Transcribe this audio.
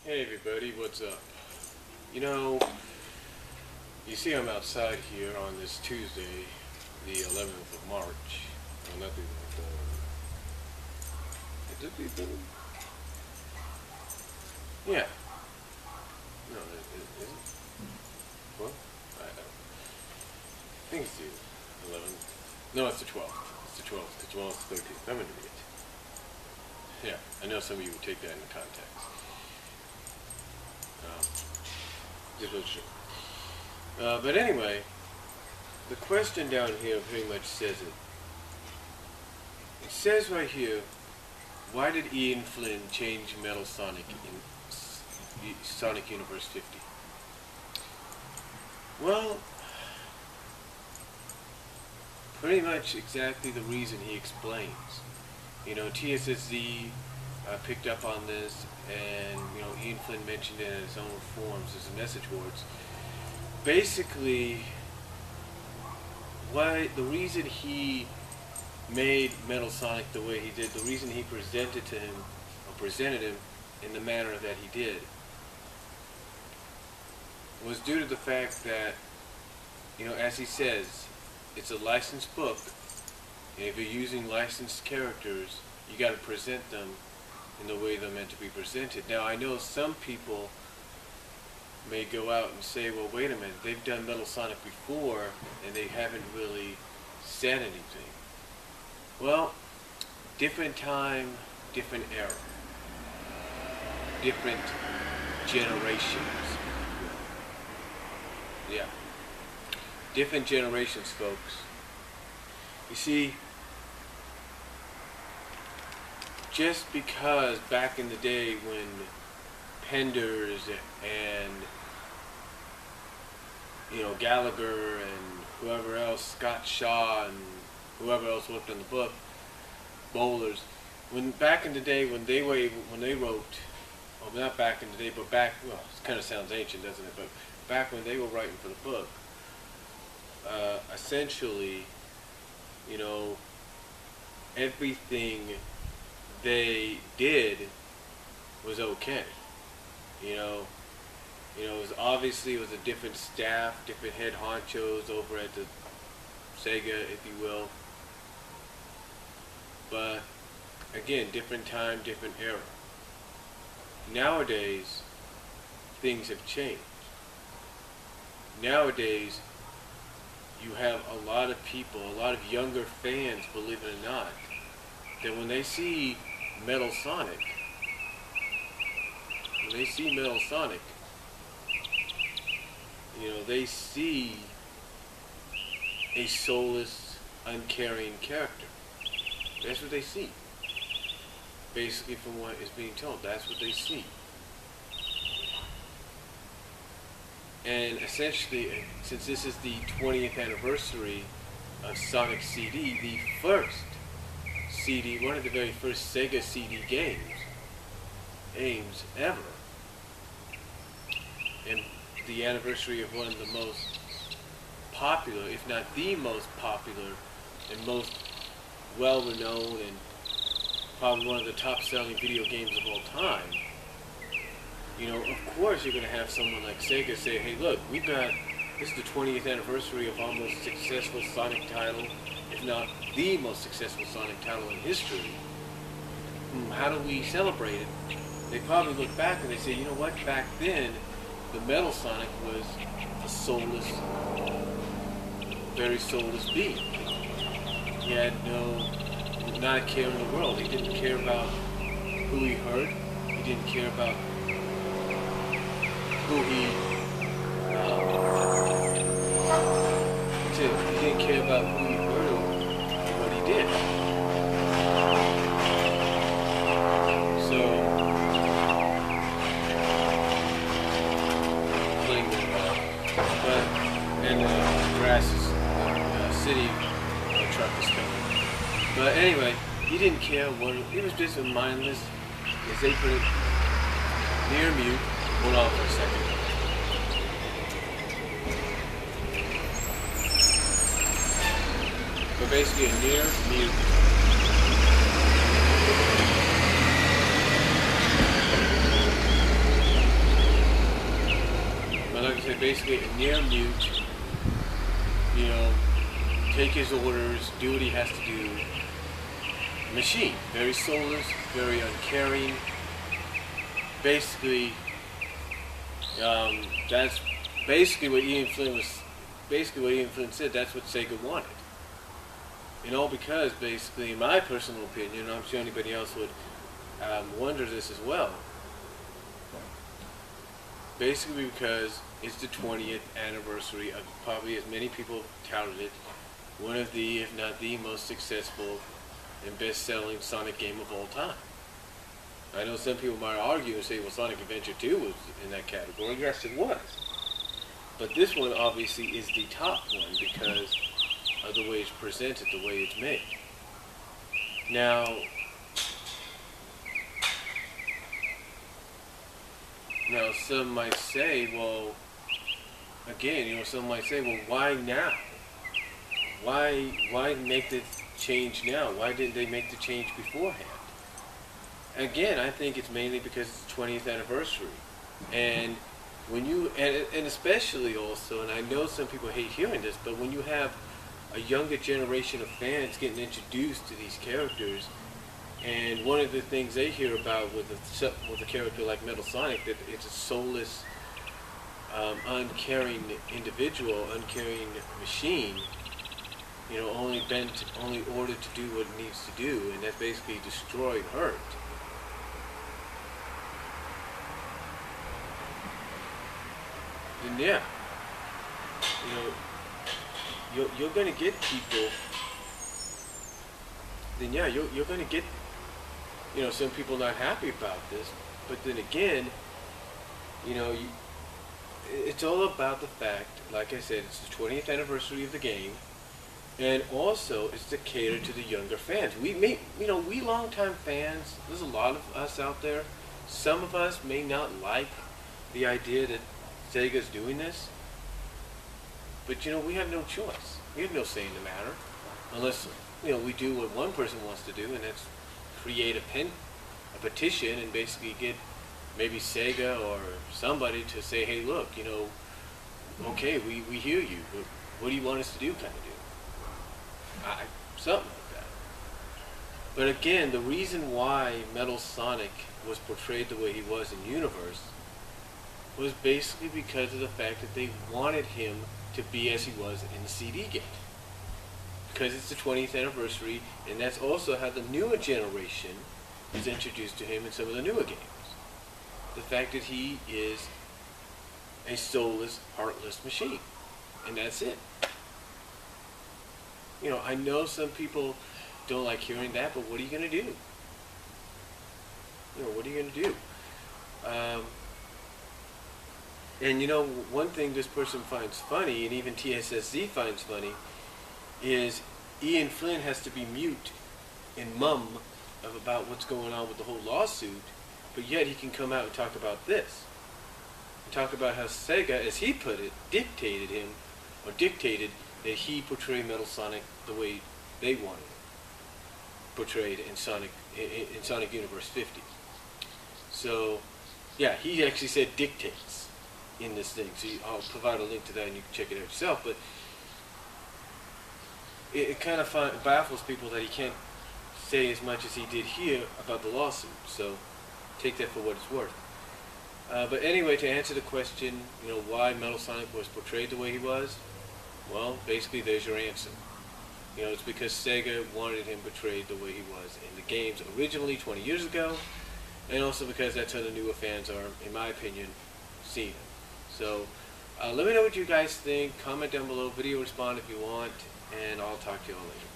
Hey everybody, what's up? You know, you see I'm outside here on this Tuesday, the 11th of March. Well, not the 11th, is it the 11th? Yeah. No, is it? Well, I don't. I think it's the 11th. No, it's the 12th. It's the 12th. It's 12th, 13th. I'm an idiot. Yeah, I know some of you would take that into context. This was true. But anyway, the question down here pretty much says it. It says right here, why did Ian Flynn change Metal Sonic in Sonic Universe 50? Well, pretty much exactly the reason he explains. You know, TSSZ picked up on this, and you know, Ian Flynn mentioned it in his own forums, as message boards. Basically, why the reason he made Metal Sonic the way he did, the reason he presented him in the manner that he did, was due to the fact that, you know, as he says, it's a licensed book, and if you're using licensed characters, you got to present them in the way they're meant to be presented. Now, I know some people may go out and say, well, wait a minute, they've done Metal Sonic before, and they haven't really said anything. Well, different time, different era, different generations. Yeah. Different generations, folks. You see, just because back in the day when Penders and, you know, Gallagher and whoever else, Scott Shaw and whoever else worked on the book, Bowlers, when back in the day when they wrote, well, not back in the day, but back, well, it kind of sounds ancient, doesn't it? But back when they were writing for the book, essentially, you know, everything they did was okay. You know, it was obviously, it was a different staff, different head honchos over at the Sega, if you will. But again, different time, different era. Nowadays, things have changed. Nowadays, you have a lot of people, a lot of younger fans, believe it or not, that when they see Metal Sonic, you know, they see a soulless, uncaring character. That's what they see. Basically, from what is being told, that's what they see. And essentially, since this is the 20th anniversary of Sonic CD, the first CD, one of the very first Sega CD games ever, and the anniversary of one of the most popular, if not the most popular, and most well-renowned, and probably one of the top-selling video games of all time. You know, of course you're going to have someone like Sega say, hey look, this is the 20th anniversary of our most successful Sonic title, if not the most successful Sonic title in history. How do we celebrate it? They probably look back and they say, you know what, back then, the Metal Sonic was a soulless, very soulless being. He had not a care in the world. He didn't care about who he hurt. He didn't care about who he didn't care about who he hurt or what he did. So, playing and grass city truck is coming. But anyway, he didn't care what, he was just a mindless, as they put it, near mute. Hold on for a second. But basically a near mute. basically a near mute, you know, take his orders, do what he has to do machine. Very soulless, very uncaring. Basically, that's basically what Ian Flynn said. That's what Sega wanted. And all because, basically, in my personal opinion, I'm sure anybody else would wonder this as well. Basically because it's the 20th anniversary of, probably as many people touted it, one of the, if not the most successful and best-selling Sonic game of all time. I know some people might argue and say, well, Sonic Adventure 2 was in that category. Yes, it was. But this one obviously is the top one because of the way it's presented, the way it's made. Now, some might say, well, again, some might say, well, why now? Why make the change now? Why didn't they make the change beforehand? Again, I think it's mainly because it's the 20th anniversary. And when you, and especially also, and I know some people hate hearing this, but when you have a younger generation of fans getting introduced to these characters, and one of the things they hear about with a character like Metal Sonic, that it's a soulless, uncaring individual, uncaring machine, only ordered to do what it needs to do, and that's basically destroy and hurt. Then yeah, you're going to get people. Then yeah, you're going to get some people not happy about this. But then again, it's all about the fact, like I said, it's the 20th anniversary of the game, and also it's to cater to the younger fans. We longtime fans. There's a lot of us out there. Some of us may not like the idea that Sega's doing this, but we have no choice. We have no say in the matter, unless we do what one person wants to do, and that's create a petition and basically get maybe Sega or somebody to say, hey, look, okay, we hear you, but what do you want us to do, kind of deal. Something like that. But again, the reason why Metal Sonic was portrayed the way he was in Universe was basically because of the fact that they wanted him to be as he was in the CD game. Because it's the 20th anniversary, and that's also how the newer generation is introduced to him in some of the newer games. The fact that he is a soulless, heartless machine. And that's it. I know some people don't like hearing that, but what are you going to do? What are you going to do? And one thing this person finds funny, and even TSSZ finds funny, is Ian Flynn has to be mute and mum about what's going on with the whole lawsuit, but yet he can come out and talk about this. And talk about how Sega, as he put it, dictated that he portray Metal Sonic the way they wanted it portrayed in Sonic Universe 50. So, yeah, he actually said dictates in this thing. So I'll provide a link to that and you can check it out yourself. But it kind of baffles people that he can't say as much as he did here about the lawsuit. So take that for what it's worth. But anyway, to answer the question, why Metal Sonic was portrayed the way he was, well, basically there's your answer. It's because Sega wanted him portrayed the way he was in the games originally 20 years ago, and also because that's how the newer fans are, in my opinion, seeing him. So let me know what you guys think. Comment down below, video respond if you want, and I'll talk to you all later.